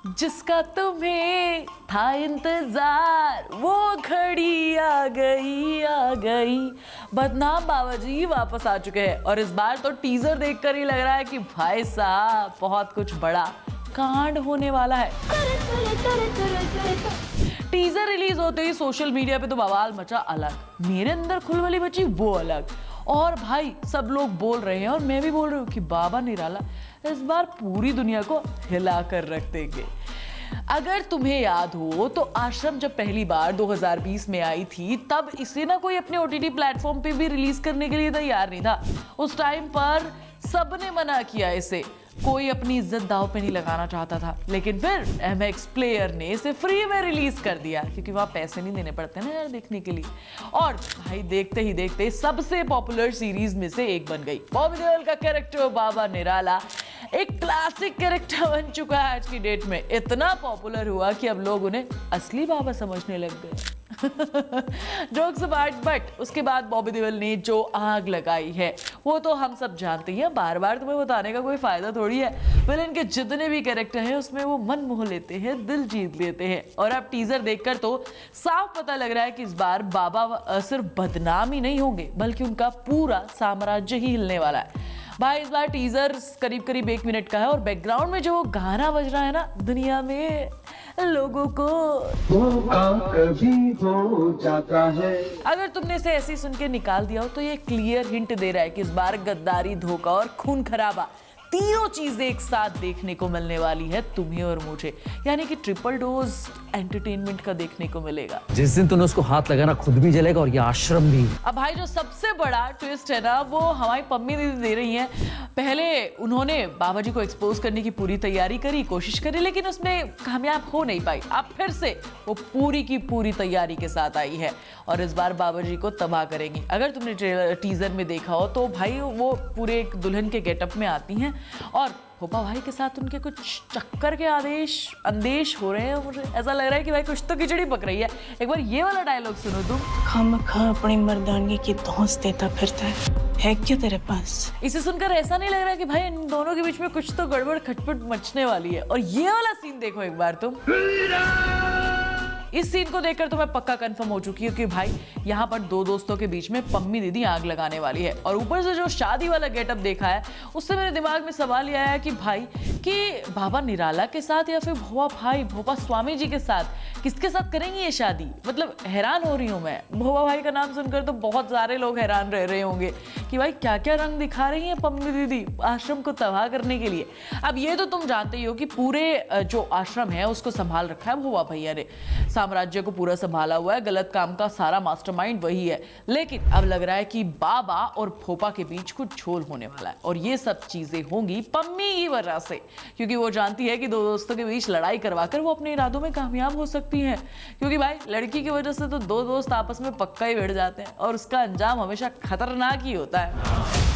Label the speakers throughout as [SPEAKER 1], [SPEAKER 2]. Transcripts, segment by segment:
[SPEAKER 1] जिसका तुम्हें था इंतजार वो घड़ी आ गई। बदनाम बाबा जी वापस आ चुके हैं और इस बार तो टीजर देखकर ही लग रहा है कि भाई साहब बहुत कुछ बड़ा कांड होने वाला है। टीजर रिलीज होते ही सोशल मीडिया पे तो बवाल मचा अलग, मेरे अंदर खुलवली बची वो अलग। और भाई सब लोग बोल रहे हैं और मैं भी बोल रही हूँ कि बाबा निराला इस बार पूरी दुनिया को हिला कर रख देंगे। अगर तुम्हें याद हो तो आश्रम जब पहली बार 2020 में आई थी तब इसे ना कोई अपने OTT प्लेटफॉर्म पे भी रिलीज करने के लिए तैयार नहीं था। उस टाइम पर सबने मना किया इसे, कोई अपनी इज्जत दांव पे नहीं लगाना चाहता था। लेकिन फिर MX प्लेयर ने इसे फ्री में रिलीज कर दिया क्योंकि वहाँ पैसे नहीं देने पड़ते ना यार देखने के लिए। और भाई देखते ही देखते सबसे पॉपुलर सीरीज में से एक बन गई। बॉबी देओल का कैरेक्टर बाबा निराला एक क्लासिक कैरेक्टर बन चुका है आज की डेट में। इतना पॉपुलर हुआ कि अब लोग उन्हें असली बाबा समझने लग गए। जोक्स अपार्ट, बट उसके बाद बॉबी देओल ने जो आग लगाई है वो तो हम सब जानते हैं, बार बार तुम्हें बताने का कोई फायदा थोड़ी है। विलेन के जितने भी कैरेक्टर हैं उसमें वो मन मोह लेते हैं, दिल जीत लेते हैं। और अब टीजर देखकर तो साफ पता लग रहा है कि इस बार बाबा सिर्फ बदनाम ही नहीं होंगे बल्कि उनका पूरा साम्राज्य ही हिलने वाला है। भाई इस बार टीजर करीब करीब 1 मिनट का है और बैकग्राउंड में जो वो गाना बज रहा है ना, दुनिया में लोगों को कभी हो जाता है। अगर तुमने इसे ऐसे ही सुन के निकाल दिया हो तो ये क्लियर हिंट दे रहा है कि इस बार गद्दारी, धोखा और खून खराबा तीनों चीजें एक साथ देखने को मिलने वाली है तुम्हें और मुझे, यानी कि ट्रिपल डोज एंटरटेनमेंट का देखने को मिलेगा।
[SPEAKER 2] जिस दिन तूने उसको हाथ लगाना खुद भी जलेगा और ये आश्रम भी।
[SPEAKER 1] अब भाई जो सबसे बड़ा ट्विस्ट है ना वो हमारी पम्मी दीदी दे रही हैं। पहले उन्होंने बाबा जी को एक्सपोज करने की पूरी तैयारी करी, कोशिश करी, लेकिन उसमें कामयाब हो नहीं पाई। अब फिर से वो पूरी की पूरी तैयारी के साथ आई है और इस बार बाबा जी को तबाह करेंगी। अगर तुमने टीजर में देखा हो तो भाई वो पूरे एक दुल्हन के गेटअप में आती हैं और भोपा भाई के साथ उनके कुछ चक्कर के अंदेश हो रहे हैं। मुझे ऐसा लग रहा है कि भाई कुछ तो खिचड़ी पक रही है। एक बार ये वाला डायलॉग सुनो तुम।
[SPEAKER 3] खामखा अपनी मर्दानगी की धौंस देता फिरता है क्या तेरे पास?
[SPEAKER 1] इसे सुनकर ऐसा नहीं लग रहा कि भाई इन दोनों के बीच में कुछ तो गड़बड़ खटपट मचने वाली है। और ये वाला सीन देखो एक बार तुम। इस सीन को देखकर तो मैं पक्का कंफर्म हो चुकी हूँ कि भाई यहाँ पर दो दोस्तों के बीच में पम्मी दीदी आग लगाने वाली है। और ऊपर से जो शादी वाला गेटअप देखा है उससे मेरे दिमाग में सवाल ये आया कि भाई कि बाबा निराला के साथ या फिर भोपा स्वामी जी के साथ, किसके साथ करेंगी ये शादी? मतलब हैरान हो रही हूँ मैं। भोपा भाई का नाम सुनकर तो बहुत सारे लोग हैरान रह रहे होंगे कि भाई क्या क्या रंग दिखा रही है पम्मी दीदी आश्रम को तबाह करने के लिए। अब ये तो तुम जानते ही हो कि पूरे जो आश्रम है उसको संभाल रखा है भोपा भैया ने, साम्राज्य को पूरा संभाला हुआ है, गलत काम का सारा मास्टरमाइंड वही है। लेकिन अब लग रहा है कि बाबा और भोपा के बीच कुछ झोल होने वाला है और ये सब चीजें होंगी पम्मी की वजह से, क्योंकि वो जानती है कि दो दोस्तों के बीच लड़ाई करवाकर वो अपने इरादों में कामयाब हो सकती हैं। क्योंकि भाई लड़की की वजह से तो दो दोस्त आपस में पक्का ही भिड़ जाते हैं और उसका अंजाम हमेशा खतरनाक ही होता है।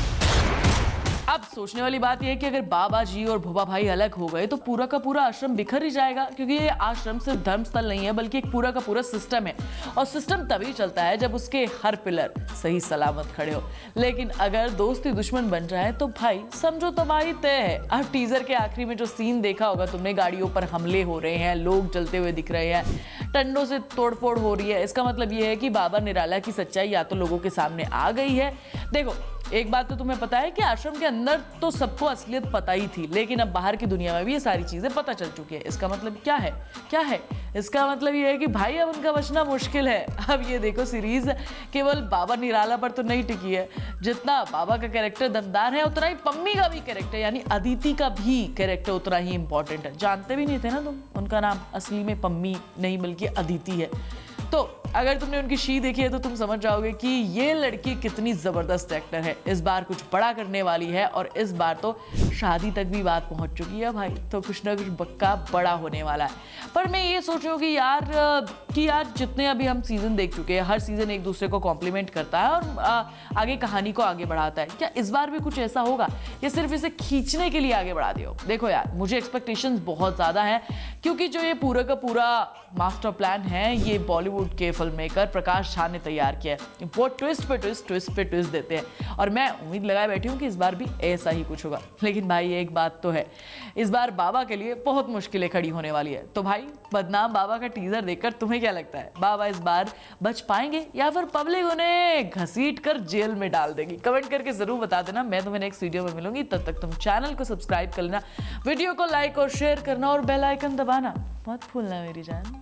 [SPEAKER 1] अब सोचने वाली बात यह है कि अगर बाबा जी और भोपा भाई अलग हो गए तो पूरा का पूरा आश्रम बिखर ही जाएगा, क्योंकि ये आश्रम सिर्फ धर्मस्थल नहीं है बल्कि एक पूरा का पूरा सिस्टम है और सिस्टम तभी चलता है जब उसके हर पिलर सही सलामत खड़े हो। लेकिन अगर दोस्ती दुश्मन बन जाए तो भाई समझो तबाही तय है। अब टीजर के आखिरी में जो सीन देखा होगा तुमने, गाड़ियों पर हमले हो रहे हैं, लोग जलते हुए दिख रहे हैं, टंडों से तोड़फोड़ हो रही है, इसका मतलब ये है कि बाबा निराला की सच्चाई या तो लोगों के सामने आ गई है। देखो एक बात तो तुम्हें पता है कि आश्रम के अंदर तो सबको असलियत पता ही थी, लेकिन अब बाहर की दुनिया में भी ये सारी चीजें पता चल चुकी है। इसका मतलब क्या है? इसका मतलब ये है कि भाई अब उनका बचना मुश्किल है। अब ये देखो सीरीज केवल बाबा निराला पर तो नहीं टिकी है, जितना बाबा का कैरेक्टर दमदार है उतना ही पम्मी का भी कैरेक्टर यानी अदिति का भी कैरेक्टर उतना ही इंपॉर्टेंट है। जानते भी नहीं थे ना तुम, उनका नाम असली में पम्मी नहीं बल्कि अदिति है। तो अगर तुमने उनकी शी देखी है तो तुम समझ जाओगे कि ये लड़की कितनी जबरदस्त एक्टर है। इस बार कुछ बड़ा करने वाली है और इस बार तो शादी तक भी बात पहुंच चुकी है भाई, तो कुछ ना कुछ बक्का बड़ा होने वाला है। पर मैं ये सोच रही हूँ कि यार जितने अभी हम सीजन देख चुके हैं, हर सीजन एक दूसरे को कॉम्प्लीमेंट करता है और आगे कहानी को आगे बढ़ाता है। क्या इस बार भी कुछ ऐसा होगा या सिर्फ इसे खींचने के लिए आगे बढ़ा दिया हो? देखो यार मुझे एक्सपेक्टेशंस बहुत ज्यादा है, क्योंकि जो ये पूरा का पूरा मास्टर प्लान है ये बॉलीवुड के फिल्म मेकर प्रकाश झा ने तैयार किया है। वो ट्विस्ट पे ट्विस्ट देते हैं और मैं उम्मीद लगाए बैठी हूँ कि इस बार भी ऐसा ही कुछ होगा। लेकिन भाई एक बात तो है, इस बार बाबा के लिए बहुत मुश्किलें खड़ी होने वाली है। तो भाई बदनाम बाबा का टीजर देखकर तुम्हें क्या लगता है, बाबा इस बार बच पाएंगे या फिर पब्लिक उन्हें घसीट कर जेल में डाल देगी? कमेंट करके जरूर बता देना। मैं तुम्हें नेक्स्ट वीडियो में मिलूंगी, तब तक तुम चैनल को सब्सक्राइब कर लेना, वीडियो को लाइक और शेयर करना और बेल आइकन दबाना मत भूलना मेरी जान।